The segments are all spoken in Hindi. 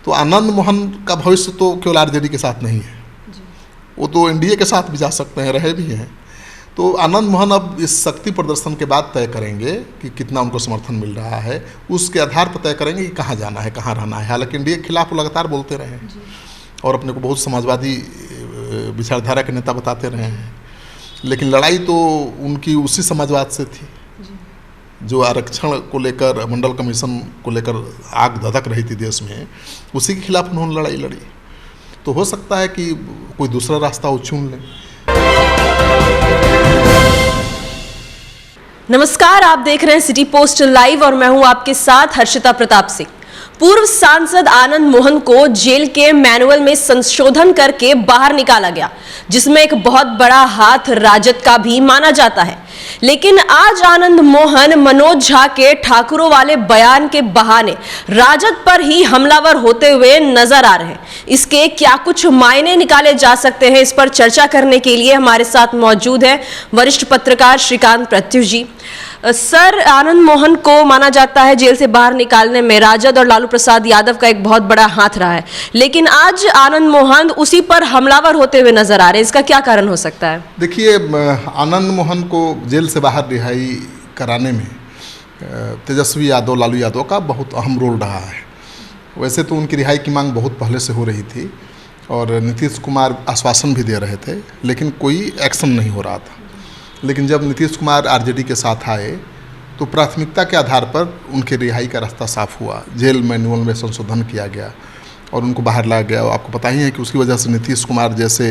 तो आनंद मोहन का भविष्य तो केवल आरजेडी के साथ नहीं है, वो तो एनडीए के साथ भी जा सकते हैं, रहे भी हैं। तो आनंद मोहन अब इस शक्ति प्रदर्शन के बाद तय करेंगे कि कितना उनको समर्थन मिल रहा है, उसके आधार पर तय करेंगे कि कहाँ जाना है, कहाँ रहना है। हालांकि एनडीए के खिलाफ वो लगातार बोलते रहे हैं और अपने को बहुत समाजवादी विचारधारा के नेता बताते रहे हैं, लेकिन लड़ाई तो उनकी उसी समाजवाद से थी जो आरक्षण को लेकर, मंडल कमीशन को लेकर आग धधक रही थी देश में, उसी के खिलाफ उन्होंने लड़ाई लड़ी। तो हो सकता है कि कोई दूसरा रास्ता वो चुन लें। नमस्कार, आप देख रहे हैं सिटी पोस्ट लाइव और मैं हूं आपके साथ हर्षिता प्रताप सिंह। पूर्व सांसद आनंद मोहन को जेल के मैनुअल में संशोधन करके बाहर निकाला गया, जिसमें एक बहुत बड़ा हाथ राजद का भी माना जाता है। लेकिन आज आनंद मोहन मनोज झा के ठाकुरों वाले बयान के बहाने राजद पर ही हमलावर होते हुए नजर आ रहे हैं। इसके क्या कुछ मायने निकाले जा सकते हैं, इस पर चर्चा करने के लिए हमारे साथ मौजूद है वरिष्ठ पत्रकार श्रीकांत प्रत्युष जी। सर, आनंद मोहन को माना जाता है जेल से बाहर निकालने में राजद और लालू प्रसाद यादव का एक बहुत बड़ा हाथ रहा है, लेकिन आज आनंद मोहन उसी पर हमलावर होते हुए नजर आ रहे हैं। इसका क्या कारण हो सकता है? देखिए, आनंद मोहन को जेल से बाहर रिहाई कराने में तेजस्वी यादव, लालू यादव का बहुत अहम रोल रहा है। वैसे तो उनकी रिहाई की मांग बहुत पहले से हो रही थी और नीतीश कुमार आश्वासन भी दे रहे थे, लेकिन कोई एक्शन नहीं हो रहा था। लेकिन जब नीतीश कुमार आरजेडी के साथ आए तो प्राथमिकता के आधार पर उनके रिहाई का रास्ता साफ हुआ। जेल मैनुअल में संशोधन किया गया और उनको बाहर लाया गया। आपको पता ही है कि उसकी वजह से नीतीश कुमार जैसे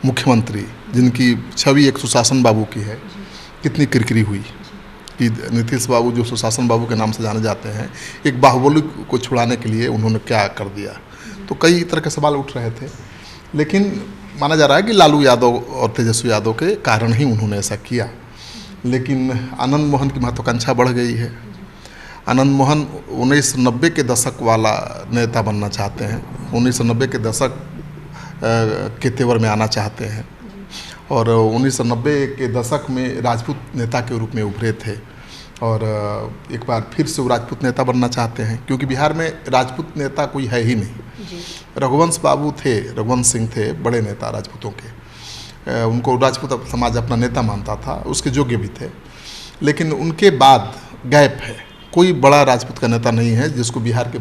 मुख्यमंत्री, जिनकी छवि एक सुशासन बाबू की है, कितनी किरकिरी हुई कि नीतीश बाबू जो सुशासन बाबू के नाम से जाने जाते हैं, एक बाहुबली को छुड़ाने के लिए उन्होंने क्या कर दिया। तो कई तरह के सवाल उठ रहे थे, लेकिन माना जा रहा है कि लालू यादव और तेजस्वी यादव के कारण ही उन्होंने ऐसा किया। लेकिन आनंद मोहन की महत्वाकांक्षा बढ़ गई है। आनंद मोहन 1990 के दशक वाला नेता बनना चाहते हैं, 1990 के दशक के तेवर में आना चाहते हैं और 1990 के दशक में राजपूत नेता के रूप में उभरे थे और एक बार फिर से वो राजपूत नेता बनना चाहते हैं, क्योंकि बिहार में राजपूत नेता कोई है ही नहीं। रघुवंश बाबू थे, रघुवंश सिंह थे, बड़े नेता राजपूतों के, उनको राजपूत समाज अपना नेता मानता था, उसके योग्य भी थे। लेकिन उनके बाद गैप है, कोई बड़ा राजपूत का नेता नहीं है जिसको बिहार के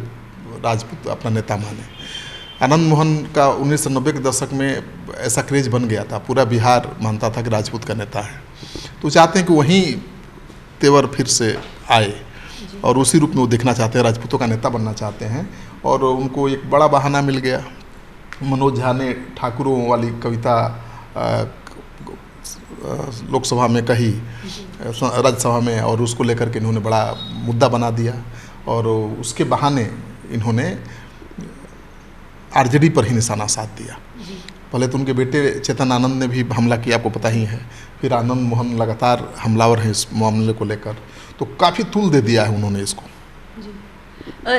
राजपूत अपना नेता माने। आनंद मोहन का 1990 के दशक में ऐसा क्रेज बन गया था, पूरा बिहार मानता था कि राजपूत का नेता है। तो चाहते हैं कि वहीं तेवर फिर से आए और उसी रूप में वो देखना चाहते हैं, राजपूतों का नेता बनना चाहते हैं। और उनको एक बड़ा बहाना मिल गया। मनोज झा ने ठाकुरों वाली कविता लोकसभा में कही, राज्यसभा में, और उसको लेकर के इन्होंने बड़ा मुद्दा बना दिया और उसके बहाने इन्होंने आरजेडी पर ही निशाना साध दिया। पहले तो उनके बेटे चेतन आनंद ने भी हमला किया, आपको पता ही है। फिर आनंद मोहन लगातार हमलावर हैं इस मामले को लेकर, तो काफ़ी तूल दे दिया है उन्होंने इसको।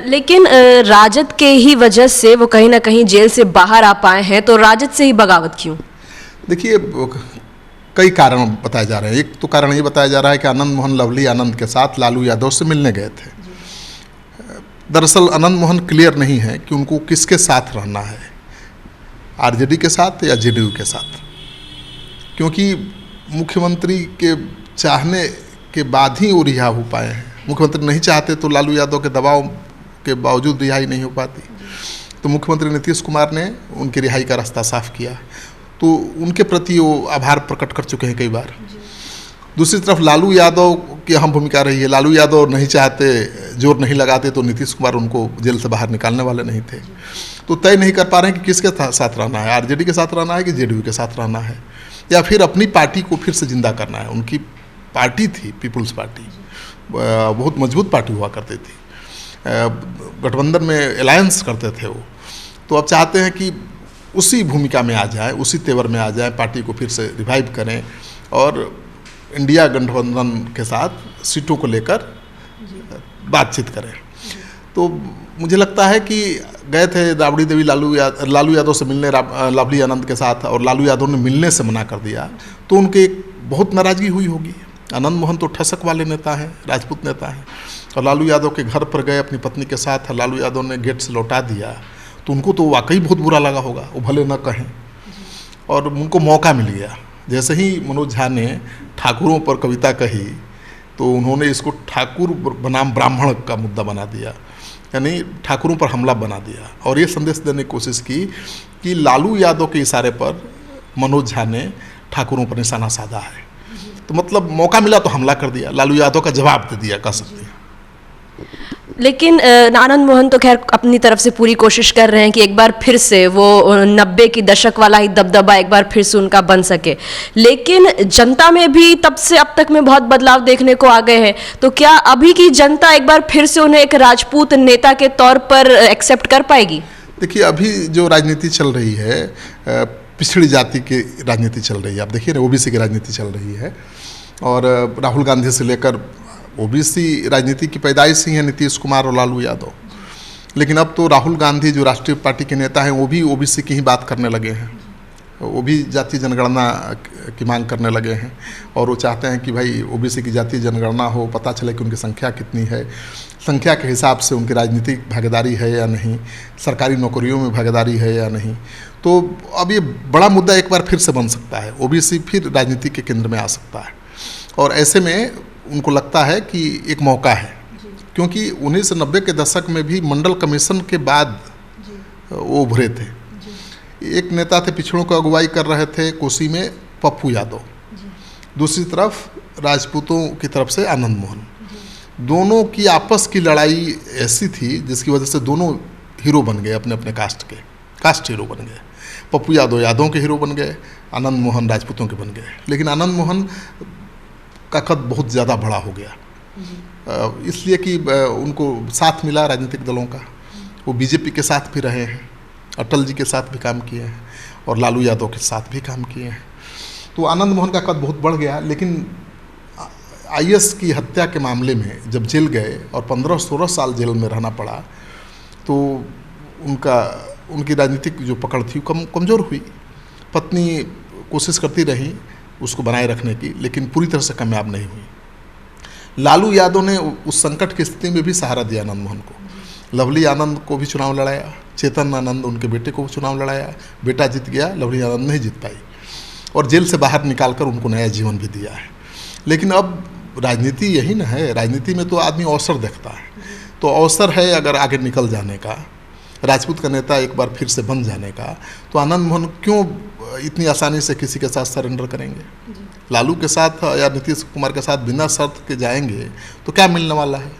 लेकिन राजद के ही वजह से वो कहीं ना कहीं जेल से बाहर आ पाए हैं, तो राजद से ही बगावत क्यों? देखिए, कई कारण बताए जा रहे हैं। एक तो कारण ये बताया जा रहा है कि आनंद मोहन लवली आनंद के साथ लालू यादव से मिलने गए थे। दरअसल आनंद मोहन क्लियर नहीं है कि उनको किसके साथ रहना है, आरजेडी के साथ या जेडीयू के साथ, क्योंकि मुख्यमंत्री के चाहने के बाद ही वो रिहा हो पाए हैं। मुख्यमंत्री नहीं चाहते तो लालू यादव के दबाव के बावजूद रिहाई नहीं हो पाती। तो मुख्यमंत्री नीतीश कुमार ने उनकी रिहाई का रास्ता साफ किया, तो उनके प्रति वो आभार प्रकट कर चुके हैं कई बार। दूसरी तरफ लालू यादव की अहम भूमिका रही है। लालू यादव नहीं चाहते, जोर नहीं लगाते तो नीतीश कुमार उनको जेल से बाहर निकालने वाले नहीं थे। तो तय नहीं कर पा रहे हैं कि किसके साथ रहना है, आरजेडी के साथ रहना है कि जेडीयू के साथ रहना है, या फिर अपनी पार्टी को फिर से जिंदा करना है। उनकी पार्टी थी पीपुल्स पार्टी, बहुत मजबूत पार्टी हुआ करती थी, गठबंधन में अलायंस करते थे वो। तो अब चाहते हैं कि उसी भूमिका में आ जाए, उसी तेवर में आ जाए, पार्टी को फिर से रिवाइव करें और इंडिया गठबंधन के साथ सीटों को लेकर बातचीत करें। तो मुझे लगता है कि गए थे राबड़ी देवी लालू यादव से मिलने लवली आनंद के साथ, और लालू यादव ने मिलने से मना कर दिया, तो उनके बहुत नाराज़गी हुई होगी। आनंद मोहन तो ठसक वाले नेता हैं, राजपूत नेता हैं, और लालू यादव के घर पर गए अपनी पत्नी के साथ, लालू यादव ने गेट से लौटा दिया, तो उनको तो वाकई बहुत बुरा लगा होगा, वो भले न कहें। और उनको मौका मिल गया। जैसे ही मनोज झा ने ठाकुरों पर कविता कही तो उन्होंने इसको ठाकुर बनाम ब्राह्मण का मुद्दा बना दिया, यानी ठाकुरों पर हमला बना दिया। और ये संदेश देने की कोशिश की कि लालू यादव के इशारे पर मनोज झा ने ठाकुरों पर निशाना साधा है। तो मतलब मौका मिला तो हमला कर दिया, लालू यादव का जवाब दे दिया, कह सकते हैं। लेकिन आनंद मोहन तो खैर अपनी तरफ से पूरी कोशिश कर रहे हैं कि एक बार फिर से वो 90 की दशक वाला ही दबदबा एक बार फिर से उनका बन सके। लेकिन जनता में भी तब से अब तक में बहुत बदलाव देखने को आ गए हैं। तो क्या अभी की जनता एक बार फिर से उन्हें एक राजपूत नेता के तौर पर एक्सेप्ट कर पाएगी? देखिए, अभी जो राजनीति चल रही है, पिछड़ी जाति की राजनीति चल रही है। आप देखिए ना, ओबीसी की राजनीति चल रही है। और राहुल गांधी से लेकर ओबीसी राजनीति की पैदाइश ही है नीतीश कुमार और लालू यादव। लेकिन अब तो राहुल गांधी जो राष्ट्रीय पार्टी के नेता हैं वो भी ओबीसी की ही बात करने लगे हैं। वो भी जातीय जनगणना की मांग करने लगे हैं और वो चाहते हैं कि भाई ओबीसी की जातीय जनगणना हो, पता चले कि उनकी संख्या कितनी है, संख्या के हिसाब से उनकी राजनीतिक भागीदारी है या नहीं, सरकारी नौकरियों में भागीदारी है या नहीं। तो अब ये बड़ा मुद्दा एक बार फिर से बन सकता है, ओबीसी फिर राजनीति के केंद्र में आ सकता है। और ऐसे में उनको लगता है कि एक मौका है, क्योंकि 1990 के दशक में भी मंडल कमीशन के बाद वो उभरे थे। एक नेता थे, पिछड़ों को अगुवाई कर रहे थे कोसी में पप्पू यादव, दूसरी तरफ राजपूतों की तरफ से आनंद मोहन। दोनों की आपस की लड़ाई ऐसी थी जिसकी वजह से दोनों हीरो बन गए, अपने अपने कास्ट हीरो बन गए। पप्पू यादव यादवों के हीरो बन गए, आनंद मोहन राजपूतों के बन गए। लेकिन आनंद मोहन का कद बहुत ज़्यादा बड़ा हो गया, इसलिए कि उनको साथ मिला राजनीतिक दलों का। वो बीजेपी के साथ भी रहे हैं, अटल जी के साथ भी काम किए हैं और लालू यादव के साथ भी काम किए हैं। तो आनंद मोहन का कद बहुत बढ़ गया। लेकिन आईएएस की हत्या के मामले में जब जेल गए और 15-16 साल जेल में रहना पड़ा, तो उनकी राजनीतिक जो पकड़ थी कमज़ोर हुई। पत्नी कोशिश करती रही उसको बनाए रखने की, लेकिन पूरी तरह से कामयाब नहीं हुई। लालू यादव ने उस संकट की स्थिति में भी सहारा दिया आनंद मोहन को। लवली आनंद को भी चुनाव लड़ाया, चेतन आनंद उनके बेटे को चुनाव लड़ाया, बेटा जीत गया, लवली आनंद नहीं जीत पाई और जेल से बाहर निकालकर उनको नया जीवन भी दिया है। लेकिन अब राजनीति यही ना है, राजनीति में तो आदमी अवसर देखता है। तो अवसर है अगर आगे निकल जाने का, राजपूत का नेता एक बार फिर से बन जाने का, तो आनंद मोहन क्यों इतनी आसानी से किसी के साथ सरेंडर करेंगे? लालू के साथ या नीतीश कुमार के साथ बिना शर्त के जाएंगे तो क्या मिलने वाला है?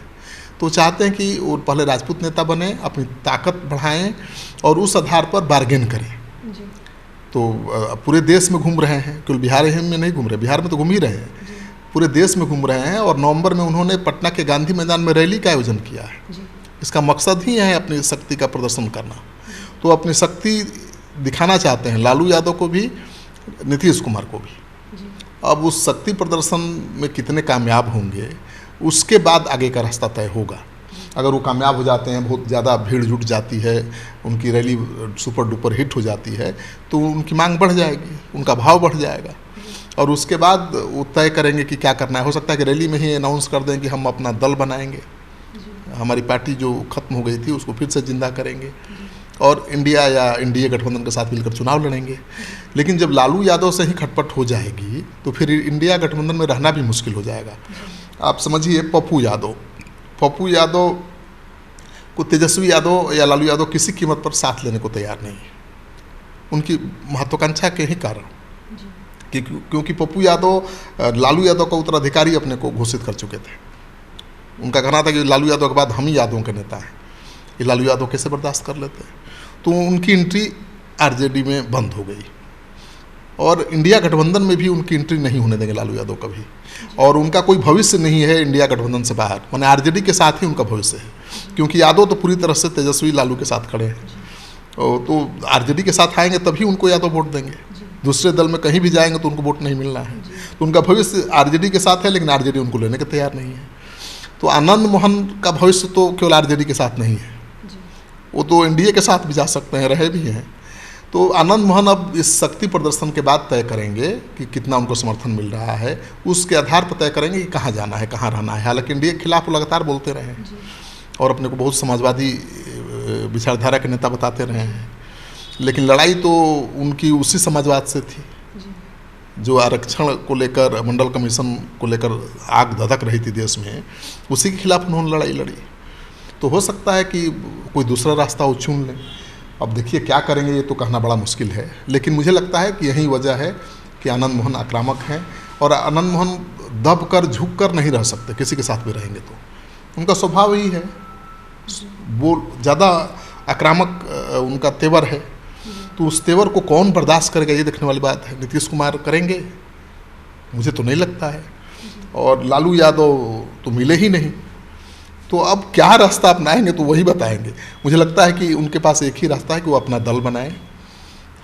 तो चाहते हैं कि वो पहले राजपूत नेता बने, अपनी ताकत बढ़ाएं और उस आधार पर बार्गेन करें। तो पूरे देश में घूम रहे हैं, केवल बिहार में नहीं घूम रहे, बिहार में तो घूम ही रहे हैं, पूरे देश में घूम रहे हैं। और नवंबर में उन्होंने पटना के गांधी मैदान में रैली का आयोजन किया है। इसका मकसद ही है अपनी शक्ति का प्रदर्शन करना। तो अपनी शक्ति दिखाना चाहते हैं लालू यादव को भी, नीतीश कुमार को भी। अब उस शक्ति प्रदर्शन में कितने कामयाब होंगे उसके बाद आगे का रास्ता तय होगा। अगर वो कामयाब हो जाते हैं, बहुत ज़्यादा भीड़ जुट जाती है, उनकी रैली सुपर डुपर हिट हो जाती है, तो उनकी मांग बढ़ जाएगी, उनका भाव बढ़ जाएगा और उसके बाद वो तय करेंगे कि क्या करना है। हो सकता है कि रैली में ही अनाउंस कर दें कि हम अपना दल बनाएंगे, हमारी पार्टी जो खत्म हो गई थी उसको फिर से जिंदा करेंगे और इंडिया या एनडीए गठबंधन के साथ मिलकर चुनाव लड़ेंगे। लेकिन जब लालू यादव से ही खटपट हो जाएगी तो फिर इंडिया गठबंधन में रहना भी मुश्किल हो जाएगा। आप समझिए, पप्पू यादव को तेजस्वी यादव या लालू यादव किसी कीमत पर साथ लेने को तैयार नहीं है, उनकी महत्वाकांक्षा के ही कारण। क्योंकि पप्पू यादव लालू यादव का उत्तराधिकारी अपने को घोषित कर चुके थे। उनका कहना था कि लालू यादव के बाद हम ही यादवों के नेता हैं। ये लालू यादव कैसे बर्दाश्त कर लेते हैं? तो उनकी एंट्री आरजेडी में बंद हो गई और इंडिया गठबंधन में भी उनकी एंट्री नहीं होने देंगे लालू यादव कभी। और उनका कोई भविष्य नहीं है इंडिया गठबंधन से बाहर, माने आरजेडी के साथ ही उनका भविष्य है, क्योंकि यादव तो पूरी तरह से तेजस्वी लालू के साथ खड़े हैं। तो आरजेडी के साथ आएंगे तभी उनको यादव वोट देंगे, दूसरे दल में कहीं भी जाएंगे तो उनको वोट नहीं मिलना है। तो उनका भविष्य आरजेडी के साथ है, लेकिन आरजेडी उनको लेने के तैयार नहीं है। तो आनंद मोहन का भविष्य तो केवल आरजेडी के साथ नहीं है, वो तो एनडीए के साथ भी जा सकते हैं, रहे भी हैं। तो आनंद मोहन अब इस शक्ति प्रदर्शन के बाद तय करेंगे कि कितना उनको समर्थन मिल रहा है, उसके आधार पर तय करेंगे कि कहाँ जाना है, कहाँ रहना है। हालांकि एनडीए के खिलाफ लगातार बोलते रहे और अपने को बहुत समाजवादी विचारधारा के नेता बताते रहे हैं, लेकिन लड़ाई तो उनकी उसी समाजवाद से थी जो आरक्षण को लेकर, मंडल कमीशन को लेकर आग धधक रही थी देश में, उसी के खिलाफ उन्होंने लड़ाई लड़ी। तो हो सकता है कि कोई दूसरा रास्ता वो चुन लें। अब देखिए क्या करेंगे ये तो कहना बड़ा मुश्किल है, लेकिन मुझे लगता है कि यही वजह है कि आनंद मोहन आक्रामक हैं, और आनंद मोहन दब कर झुक कर नहीं रह सकते, किसी के साथ भी रहेंगे तो उनका स्वभाव ही है, वो ज़्यादा आक्रामक उनका तेवर है। तो उस तेवर को कौन बर्दाश्त करेगा, ये देखने वाली बात है। नीतीश कुमार करेंगे? मुझे तो नहीं लगता है, और लालू यादव तो मिले ही नहीं। तो अब क्या रास्ता अपनाएंगे तो वही बताएंगे। मुझे लगता है कि उनके पास एक ही रास्ता है कि वो अपना दल बनाएं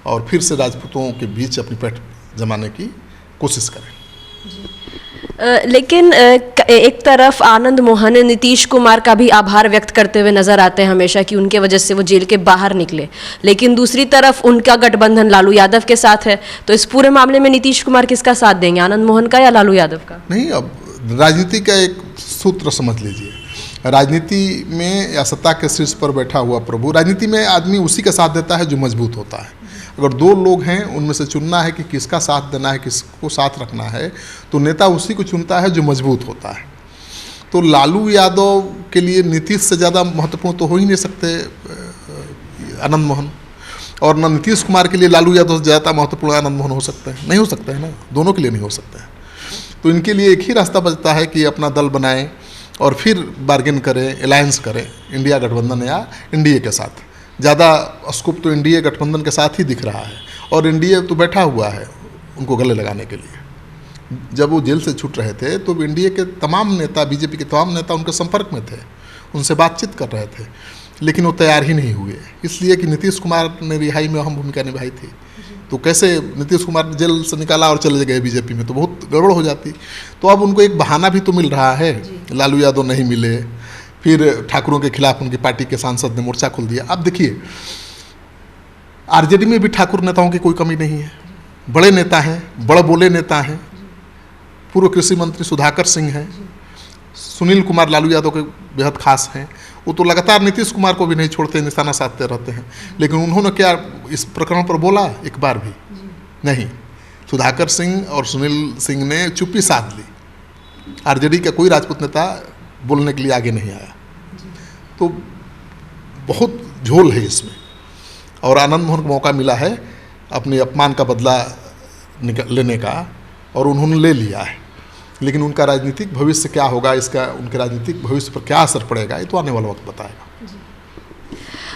और फिर से राजपूतों के बीच अपनी पैठ जमाने की कोशिश करें। लेकिन एक तरफ आनंद मोहन नीतीश कुमार का भी आभार व्यक्त करते हुए नजर आते हैं हमेशा कि उनके वजह से वो जेल के बाहर निकले, लेकिन दूसरी तरफ उनका गठबंधन लालू यादव के साथ है। तो इस पूरे मामले में नीतीश कुमार किसका साथ देंगे, आनंद मोहन का या लालू यादव का? नहीं, अब राजनीति का एक सूत्र समझ लीजिए, राजनीति में या सत्ता के शीर्ष पर बैठा हुआ प्रभु, राजनीति में आदमी उसी का साथ देता है जो मजबूत होता है। अगर दो लोग हैं, उनमें से चुनना है कि किसका साथ देना है, किसको साथ रखना है, तो नेता उसी को चुनता है जो मजबूत होता है। तो लालू यादव के लिए नीतीश से ज़्यादा महत्वपूर्ण तो हो ही नहीं सकते आनंद मोहन, और न नीतीश कुमार के लिए लालू यादव से ज़्यादा महत्वपूर्ण आनंद मोहन हो सकते हैं, नहीं हो सकते हैं ना, दोनों के लिए नहीं हो सकते हैं। तो इनके लिए एक ही रास्ता बचता है कि अपना दल बनाएं और फिर बार्गेन करें, अलायंस करें इंडिया गठबंधन या एनडीए के साथ। ज़्यादा स्कोप तो एनडीए गठबंधन के साथ ही दिख रहा है, और एनडीए तो बैठा हुआ है उनको गले लगाने के लिए। जब वो जेल से छूट रहे थे तो एनडीए के तमाम नेता, बीजेपी के तमाम नेता उनके संपर्क में थे, उनसे बातचीत कर रहे थे, लेकिन वो तैयार ही नहीं हुए, इसलिए कि नीतीश कुमार ने रिहाई में अहम भूमिका निभाई थी। तो कैसे नीतीश कुमार जेल से निकाला और चले गए बीजेपी में, तो बहुत गड़बड़ हो जाती। तो अब उनको एक बहाना भी तो मिल रहा है, लालू यादव नहीं मिले, फिर ठाकुरों के खिलाफ उनकी पार्टी के सांसद ने मोर्चा खोल दिया। अब देखिए आरजेडी में भी ठाकुर नेताओं की कोई कमी नहीं है, बड़े नेता हैं, बड़े बोले नेता हैं। पूर्व कृषि मंत्री सुधाकर सिंह हैं, सुनील कुमार लालू यादव के बेहद खास हैं, वो तो लगातार नीतीश कुमार को भी नहीं छोड़ते, निशाना साधते रहते हैं। लेकिन उन्होंने क्या इस प्रकरण पर बोला एक बार भी नहीं। सुधाकर सिंह और सुनील सिंह ने चुप्पी साध ली, आरजेडी का कोई राजपूत नेता बोलने के लिए आगे नहीं आया। तो बहुत झोल है इसमें, और आनंद मोहन को मौका मिला है अपने अपमान का बदला लेने का, और उन्होंने ले लिया है। लेकिन उनका राजनीतिक भविष्य क्या होगा, इसका उनके राजनीतिक भविष्य पर क्या असर पड़ेगा, ये तो आने वाला वक्त बताएगा।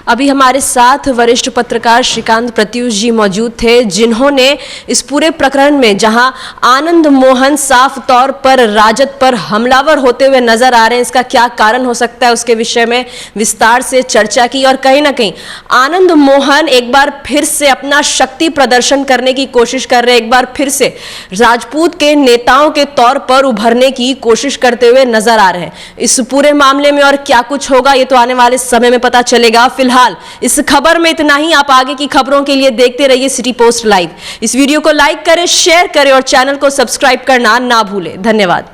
अभी हमारे साथ वरिष्ठ पत्रकार श्रीकांत प्रत्युष जी मौजूद थे, जिन्होंने इस पूरे प्रकरण में जहां आनंद मोहन साफ तौर पर राजद पर हमलावर होते हुए नजर आ रहे हैं, इसका क्या कारण हो सकता है उसके विषय में विस्तार से चर्चा की। और कहीं ना कहीं आनंद मोहन एक बार फिर से अपना शक्ति प्रदर्शन करने की कोशिश कर रहे हैं, एक बार फिर से राजपूत के नेताओं के तौर पर उभरने की कोशिश करते हुए नजर आ रहे हैं। इस पूरे मामले में और क्या कुछ होगा ये तो आने वाले समय में पता चलेगा। फिलहाल इस खबर में इतना ही। आप आगे की खबरों के लिए देखते रहिए सिटी पोस्ट लाइव। इस वीडियो को लाइक करें, शेयर करें और चैनल को सब्सक्राइब करना ना भूलें। धन्यवाद।